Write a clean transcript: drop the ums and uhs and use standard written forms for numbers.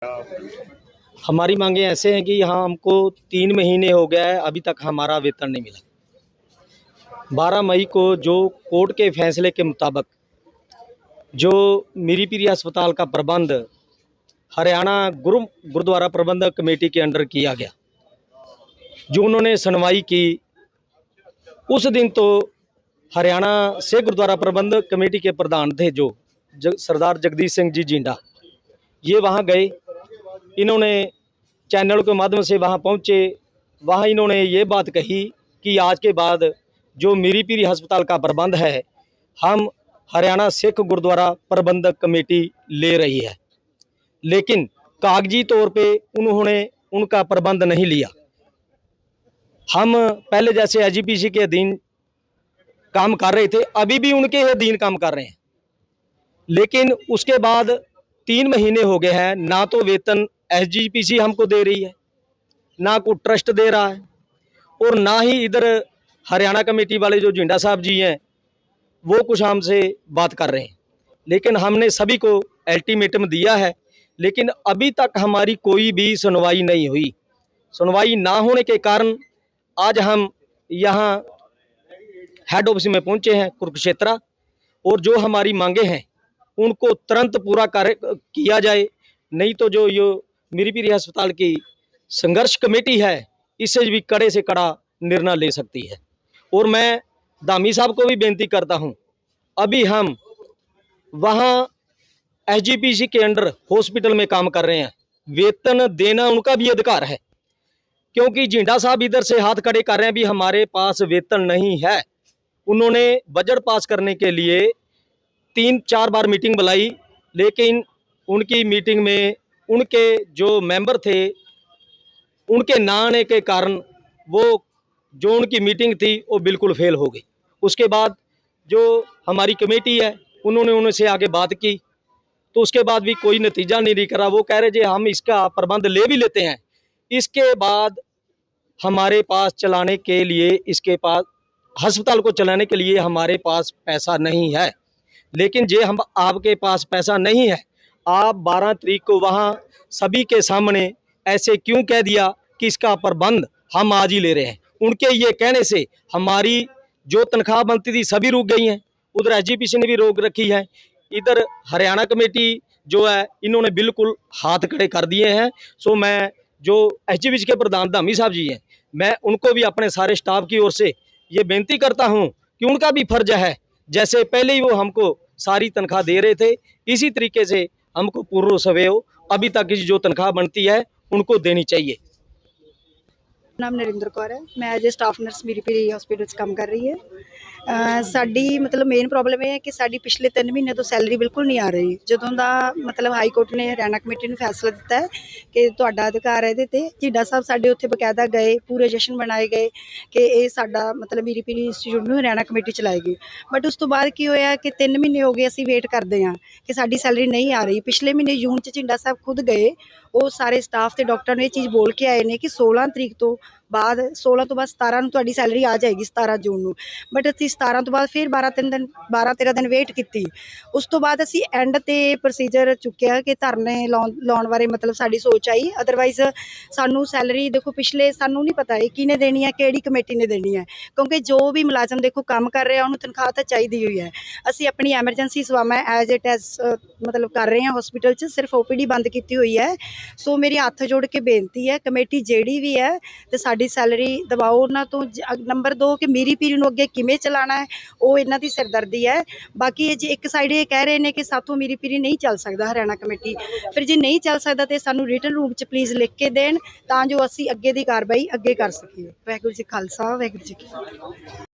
हमारी मांगे ऐसे हैं कि यहाँ हमको 3 महीने हो गया है, अभी तक हमारा वेतन नहीं मिला। 12 मई को जो कोर्ट के फैसले के मुताबिक जो मीरीपीरी अस्पताल का प्रबंध हरियाणा गुरुद्वारा प्रबंधक कमेटी के अंडर किया गया, जो उन्होंने सुनवाई की, उस दिन तो हरियाणा से गुरुद्वारा प्रबंधक कमेटी के प्रधान थे जो सरदार जगदीश सिंह जी जिंडा, ये वहाँ गए। इन्होंने चैनल के माध्यम से वहाँ पहुँचे। वहाँ इन्होंने ये बात कही कि आज के बाद जो मीरीपीरी अस्पताल का प्रबंध है हम हरियाणा सिख गुरुद्वारा प्रबंधक कमेटी ले रही है, लेकिन कागजी तौर पे उन्होंने उनका प्रबंध नहीं लिया। हम पहले जैसे एसजीपीसी के अधीन काम कर रहे थे, अभी भी उनके अधीन काम कर रहे हैं, लेकिन उसके बाद 3 महीने हो गए हैं, ना तो वेतन एसजीपीसी हमको दे रही है, ना कोई ट्रस्ट दे रहा है, और ना ही इधर हरियाणा कमेटी वाले जो जिंडा साहब जी हैं वो कुछ हमसे बात कर रहे हैं। लेकिन हमने सभी को अल्टीमेटम दिया है, लेकिन अभी तक हमारी कोई भी सुनवाई नहीं हुई। सुनवाई ना होने के कारण आज हम यहाँ हेड ऑफिस में पहुँचे हैं कुरुक्षेत्र, और जो हमारी मांगे हैं उनको तुरंत पूरा किया जाए, नहीं तो जो ये मीरीपीरी अस्पताल की संघर्ष कमेटी है इससे भी कड़े से कड़ा निर्णय ले सकती है। और मैं धामी साहब को भी बेनती करता हूं, अभी हम वहां एसजीपीसी के अंडर हॉस्पिटल में काम कर रहे हैं, वेतन देना उनका भी अधिकार है, क्योंकि जिंडा साहब इधर से हाथ खड़े कर रहे हैं भी हमारे पास वेतन नहीं है। उन्होंने बजट पास करने के लिए 3-4 बार मीटिंग बुलाई, लेकिन उनकी मीटिंग में उनके जो मेंबर थे उनके ना आने के कारण वो जो उनकी मीटिंग थी वो बिल्कुल फेल हो गई। उसके बाद जो हमारी कमेटी है उन्होंने उनसे आगे बात की, तो उसके बाद भी कोई नतीजा नहीं निकला। वो कह रहे जी हम इसका प्रबंध ले भी लेते हैं, इसके बाद हमारे पास चलाने के लिए, इसके पास अस्पताल को चलाने के लिए हमारे पास पैसा नहीं है। लेकिन जे हम आपके पास पैसा नहीं है, आप 12 तारीख को वहाँ सभी के सामने ऐसे क्यों कह दिया कि इसका प्रबंध हम आज ही ले रहे हैं। उनके ये कहने से हमारी जो तनख्वाह बनती थी सभी रुक गई हैं, उधर एसजीपीसी ने भी रोक रखी है, इधर हरियाणा कमेटी जो है इन्होंने बिल्कुल हाथ खड़े कर दिए हैं। सो मैं जो एसजीपीसी के प्रधान धामी साहब जी हैं, मैं उनको भी अपने सारे स्टाफ की ओर से ये बेनती करता हूँ कि उनका भी फर्ज है, जैसे पहले ही वो हमको सारी तनख्वाह दे रहे थे, इसी तरीके से हमको पूर्व सवैव अभी तक की जो तनख्वाह बनती है उनको देनी चाहिए। नाम नरिंदर कौर है, मैं as A staff nurse मीरीपीरी hospital काम कर रही है। साडी मतलब मेन प्रॉब्लम यह है कि साडी पिछले 3 महीने तो सैलरी बिल्कुल नहीं आ रही। जदों दा मतलब हाई कोर्ट ने हरियाणा कमेटी ने फैसला दिता है कि तुहाडा अधिकार है, ये जिंडा साहब साडे उत्थे बकायदा गए, पूरे जश्न मनाए गए कि ये साडा मतलब मीरीपीरी इंस्टीट्यूट में हरियाणा कमेटी चलाएगी। बट उस तो बाद की होया कि 3 महीने हो गए असीं वेट करते हैं कि साडी सैलरी नहीं आ रही। पिछले महीने जून जिंडा साहब खुद गए, वो सारे स्टाफ ते डॉक्टर ने ये चीज़ बोल के आए ने कि 16 तरीक तो बाद 16 तो बाद 17 ਨੂੰ ਤੁਹਾਡੀ सैलरी आ जाएगी 17 जून ਨੂੰ। बट ਅਸੀਂ 17 ਤੋਂ ਬਾਅਦ ਫਿਰ 12-13 ਦਿਨ ਵੇਟ ਕੀਤੀ। ਉਸ ਤੋਂ ਬਾਅਦ ਅਸੀਂ ਐਂਡ ਤੇ ਪ੍ਰੋਸੀਜਰ ਚੁੱਕਿਆ ਕਿ ਧਰਨੇ ਲਾਉਣ ਬਾਰੇ ਮਤਲਬ ਸਾਡੀ ਸੋਚ ਆਈ। ਅਦਰਵਾਈਜ਼ ਸਾਨੂੰ ਸੈਲਰੀ ਦੇਖੋ ਪਿਛਲੇ ਸਾਨੂੰ ਨਹੀਂ ਪਤਾ ਇਹ ਕਿਹਨੇ ਦੇਣੀ ਹੈ, ਕਿਹੜੀ ਕਮੇਟੀ ਨੇ ਦੇਣੀ ਹੈ, ਕਿਉਂਕਿ ਜੋ ਵੀ ਮੁਲਾਜ਼ਮ ਦੇਖੋ ਕੰਮ ਕਰ ਰਿਹਾ ਉਹਨੂੰ ਤਨਖਾਹ ਤਾਂ ਚਾਹੀਦੀ ਹੋਈ ਹੈ। ਅਸੀਂ ਆਪਣੀ ਐਮਰਜੈਂਸੀ ਸੇਵਾਵਾਂ ਐਜ ਇਟ ਐਜ਼ ਮਤਲਬ ਕਰ ਰਹੇ ਹਾਂ ਹਸਪੀਟਲ 'ਚ, ਸਿਰਫ ਓਪੀਡੀ ਬੰਦ ਕੀਤੀ ਹੋਈ ਹੈ। ਸੋ ਮੇਰੀ ਹੱਥ ਜੋੜ ਕੇ ਬੇਨਤੀ ਹੈ ਕਮੇਟੀ ਜਿਹੜੀ ਵੀ ਹੈ ਤੇ ਸਾਡੀ सैलरी दबाओ उन्होंने तो। नंबर 2 कि मीरीपीरी अगे किमें चलाना है वो इन्हों की सिरदर्दी है। बाकी जो एक साइड ये कह रहे हैं कि साथों मीरीपीरी नहीं चल सकता हरियाणा कमेटी, फिर जो नहीं चल सकता तो सानू रिटन रूप च प्लीज़ लिख के देन तां जो असी अगे की कार्रवाई अगे कर सकीए। वाहिगुरू जी खालसा वाहिगुरू जी की फतेह।